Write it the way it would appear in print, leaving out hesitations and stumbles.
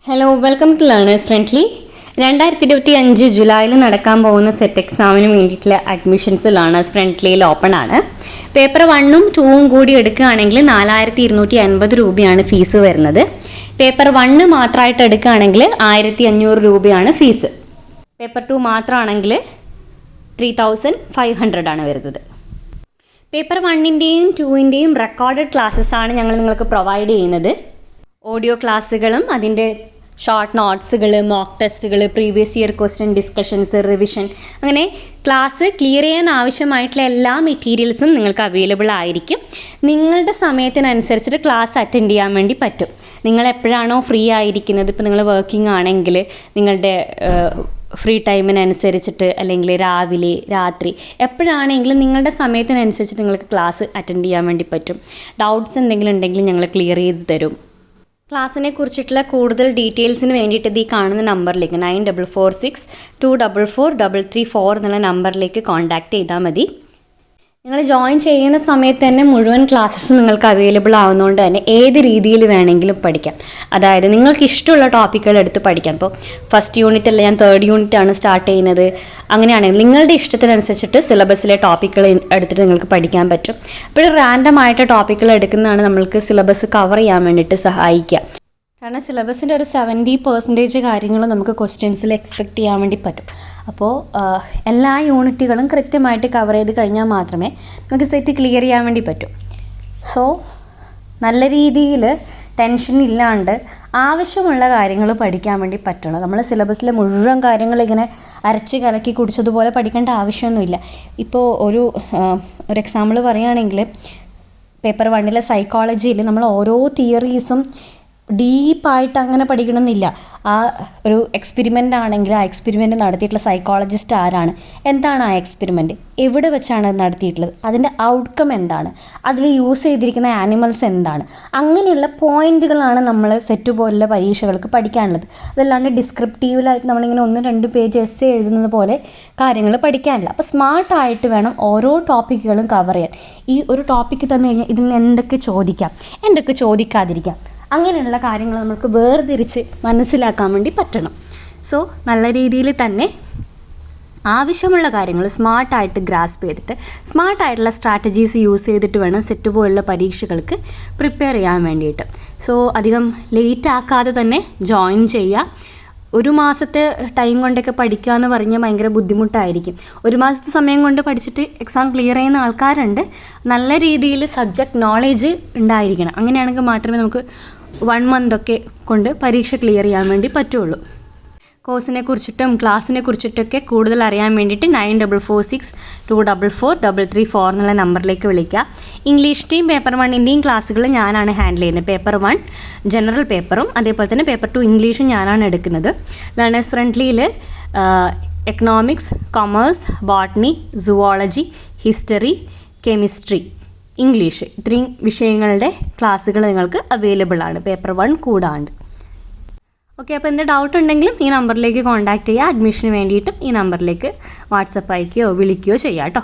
Hello, welcome to learners friendly. 2025 ജൂലൈയിൽ നടക്കാൻ പോകുന്ന സെറ്റ് എക്സാമിന് വേണ്ടിയിട്ടുള്ള അഡ്മിഷൻസ് ലേണേഴ്സ് ഫ്രണ്ട്ലിയിൽ ഓപ്പൺ ആണ്. പേപ്പർ 1ഉം 2ഉം കൂടി എടുക്കുകയാണെങ്കിൽ 4250 രൂപയാണ് ഫീസ് വരുന്നത്. പേപ്പർ 1 മാത്രമായിട്ട് എടുക്കുകയാണെങ്കിൽ 1500 രൂപയാണ് ഫീസ്. പേപ്പർ 2 മാത്രമാണെങ്കിൽ 3500 ആണ് വരുന്നത്. പേപ്പർ 1ൻ്റെയും 2ൻ്റെയും റെക്കോർഡഡ് ക്ലാസ്സസ് ആണ് ഞങ്ങൾ നിങ്ങൾക്ക് പ്രൊവൈഡ് ചെയ്യുന്നത്. ഓഡിയോ ക്ലാസ്സുകളും അതിൻ്റെ ഷോർട്ട് നോട്ട്സുകൾ, മോക്ക് ടെസ്റ്റുകൾ, previous year question discussions, revision, അങ്ങനെ ക്ലാസ് ക്ലിയർ ചെയ്യാൻ ആവശ്യമായിട്ടുള്ള എല്ലാ മെറ്റീരിയൽസും നിങ്ങൾക്ക് അവൈലബിൾ ആയിരിക്കും. നിങ്ങളുടെ സമയത്തിനനുസരിച്ചിട്ട് ക്ലാസ് അറ്റൻഡ് ചെയ്യാൻ വേണ്ടി പറ്റും. നിങ്ങൾ എപ്പോഴാണോ ഫ്രീ ആയിരിക്കുന്നത്, ഇപ്പോൾ നിങ്ങൾ വർക്കിംഗ് ആണെങ്കിൽ നിങ്ങളുടെ ഫ്രീ ടൈമിനനുസരിച്ചിട്ട്, അല്ലെങ്കിൽ രാവിലെ, രാത്രി, എപ്പോഴാണെങ്കിലും നിങ്ങളുടെ സമയത്തിനനുസരിച്ചിട്ട് നിങ്ങൾക്ക് ക്ലാസ് അറ്റൻഡ് ചെയ്യാൻ വേണ്ടി പറ്റും. ഡൗട്ട്സ് എന്തെങ്കിലും ഉണ്ടെങ്കിൽ ഞങ്ങൾ ക്ലിയർ ചെയ്ത് തരും. ക്ലാസ്സിനെ കുറിച്ചിട്ടുള്ള കൂടുതൽ ഡീറ്റെയിൽസിന് വേണ്ടിയിട്ട് ഈ കാണുന്ന നമ്പറിലേക്ക് 9446244334 എന്നുള്ള നമ്പറിലേക്ക് കോൺടാക്റ്റ് ചെയ്താൽ മതി. നിങ്ങൾ ജോയിൻ ചെയ്യുന്ന സമയത്ത് തന്നെ മുഴുവൻ ക്ലാസ്സസും നിങ്ങൾക്ക് അവൈലബിൾ ആവുന്നതുകൊണ്ട് തന്നെ ഏത് രീതിയിൽ വേണമെങ്കിലും പഠിക്കാം. അതായത് നിങ്ങൾക്ക് ഇഷ്ടമുള്ള ടോപ്പിക്കുകൾ എടുത്ത് പഠിക്കാം. ഇപ്പോൾ ഫസ്റ്റ് യൂണിറ്റ് അല്ല, ഞാൻ 3rd യൂണിറ്റാണ് സ്റ്റാർട്ട് ചെയ്യുന്നത്, അങ്ങനെയാണെങ്കിൽ നിങ്ങളുടെ ഇഷ്ടത്തിനനുസരിച്ചിട്ട് സിലബസിലെ ടോപ്പിക്കുകൾ എടുത്തിട്ട് നിങ്ങൾക്ക് പഠിക്കാൻ പറ്റും. അപ്പോൾ റാൻഡമായിട്ട് ടോപ്പിക്കുകൾ എടുക്കുന്നതാണ് നമ്മൾക്ക് സിലബസ് കവർ ചെയ്യാൻ വേണ്ടിയിട്ട് സഹായിക്കുക. കാരണം സിലബസിൻ്റെ ഒരു 70% കാര്യങ്ങളും നമുക്ക് ക്വസ്റ്റ്യൻസിൽ എക്സ്പെക്റ്റ് ചെയ്യാൻ വേണ്ടി പറ്റും. അപ്പോൾ എല്ലാ യൂണിറ്റുകളും കൃത്യമായിട്ട് കവർ ചെയ്ത് കഴിഞ്ഞാൽ മാത്രമേ നമുക്ക് സെറ്റ് ക്ലിയർ ചെയ്യാൻ വേണ്ടി പറ്റും. സോ നല്ല രീതിയിൽ ടെൻഷൻ ഇല്ലാണ്ട് ആവശ്യമുള്ള കാര്യങ്ങൾ പഠിക്കാൻ വേണ്ടി പറ്റണം. നമ്മൾ സിലബസിലെ മുഴുവൻ കാര്യങ്ങൾ ഇങ്ങനെ അരച്ച് കലക്കി കുടിച്ചതുപോലെ പഠിക്കേണ്ട ആവശ്യമൊന്നുമില്ല. ഇപ്പോൾ ഒരു എക്സാമ്പിൾ പറയുകയാണെങ്കിൽ പേപ്പർ 1ലെ സൈക്കോളജിയിൽ നമ്മൾ ഓരോ തിയറീസും ഡീപ്പായിട്ട് അങ്ങനെ പഠിക്കണമെന്നില്ല. ആ ഒരു എക്സ്പെരിമെൻ്റ് ആണെങ്കിൽ ആ എക്സ്പെരിമെൻ്റ് നടത്തിയിട്ടുള്ള സൈക്കോളജിസ്റ്റ് ആരാണ്, എന്താണ് ആ എക്സ്പെരിമെൻ്റ്, എവിടെ വെച്ചാണ് നടത്തിയിട്ടുള്ളത്, അതിൻ്റെ ഔട്ട്കം എന്താണ്, അതിൽ യൂസ് ചെയ്തിരിക്കുന്ന ആനിമൽസ് എന്താണ്, അങ്ങനെയുള്ള പോയിന്റുകളാണ് നമ്മൾ സെറ്റ് പോലുള്ള പരീക്ഷകൾക്ക് പഠിക്കാനുള്ളത്. അതല്ലാണ്ട് ഡിസ്ക്രിപ്റ്റീവിലായിട്ട് നമ്മളിങ്ങനെ 1-2 പേജ് എസ്സേ എഴുതുന്നത് പോലെ കാര്യങ്ങൾ പഠിക്കാനില്ല. അപ്പോൾ സ്മാർട്ടായിട്ട് വേണം ഓരോ ടോപ്പിക്കുകളും കവർ ചെയ്യാൻ. ഈ ഒരു ടോപ്പിക്ക് തന്നു കഴിഞ്ഞാൽ ഇതിൽ നിന്ന് എന്തൊക്കെ ചോദിക്കാം, എന്തൊക്കെ ചോദിക്കാതിരിക്കാം, അങ്ങനെയുള്ള കാര്യങ്ങൾ നമുക്ക് വേർതിരിച്ച് മനസ്സിലാക്കാൻ വേണ്ടി പറ്റണം. സോ നല്ല രീതിയിൽ തന്നെ ആവശ്യമുള്ള കാര്യങ്ങൾ സ്മാർട്ടായിട്ട് ഗ്രാസ്പ് ചെയ്തിട്ട് സ്മാർട്ടായിട്ടുള്ള സ്ട്രാറ്റജീസ് യൂസ് ചെയ്തിട്ട് വേണം സെറ്റ് പോലുള്ള പരീക്ഷകൾക്ക് പ്രിപ്പയർ ചെയ്യാൻ വേണ്ടിയിട്ട്. സോ അധികം ലേറ്റ് ആക്കാതെ തന്നെ ജോയിൻ ചെയ്യുക. ഒരു മാസത്തെ ടൈം കൊണ്ടൊക്കെ പഠിക്കുക എന്ന് പറഞ്ഞാൽ ഭയങ്കര ബുദ്ധിമുട്ടായിരിക്കും. ഒരു മാസത്തെ സമയം കൊണ്ട് പഠിച്ചിട്ട് എക്സാം ക്ലിയർ ചെയ്യുന്ന ആൾക്കാരുണ്ട്. നല്ല രീതിയിൽ സബ്ജക്റ്റ് നോളേജ് ഉണ്ടായിരിക്കണം. അങ്ങനെയാണെങ്കിൽ മാത്രമേ നമുക്ക് 1 മന്തൊക്കെ കൊണ്ട് പരീക്ഷ ക്ലിയർ ചെയ്യാൻ വേണ്ടി പറ്റുള്ളൂ. കോഴ്സിനെ കുറിച്ചിട്ടും ക്ലാസ്സിനെ കുറിച്ചിട്ടൊക്കെ കൂടുതൽ അറിയാൻ വേണ്ടിയിട്ട് 9446244334 എന്നുള്ള നമ്പറിലേക്ക് വിളിക്കുക. ഇംഗ്ലീഷിൻ്റെയും പേപ്പർ 1ൻ്റെയും ക്ലാസ്സുകൾ ഞാനാണ് ഹാൻഡിൽ ചെയ്യുന്നത്. പേപ്പർ 1 ജനറൽ പേപ്പറും അതേപോലെ തന്നെ പേപ്പർ 2 ഇംഗ്ലീഷും ഞാനാണ് എടുക്കുന്നത്. ലേണേഴ്സ് ഫ്രണ്ട്ലിയിൽ economics, commerce, botany, zoology, history, chemistry, English, ഇത്രയും വിഷയങ്ങളുടെ ക്ലാസ്സുകൾ നിങ്ങൾക്ക് അവൈലബിൾ ആണ് പേപ്പർ 1 കൂടാണ്ട്. ഓക്കെ, അപ്പോൾ എന്ത് ഡൗട്ട് ഉണ്ടെങ്കിലും ഈ നമ്പറിലേക്ക് കോൺടാക്റ്റ് ചെയ്യുക. അഡ്മിഷന് വേണ്ടിയിട്ടും ഈ നമ്പറിലേക്ക് വാട്സപ്പ് അയക്കുകയോ വിളിക്കുകയോ ചെയ്യാം കേട്ടോ.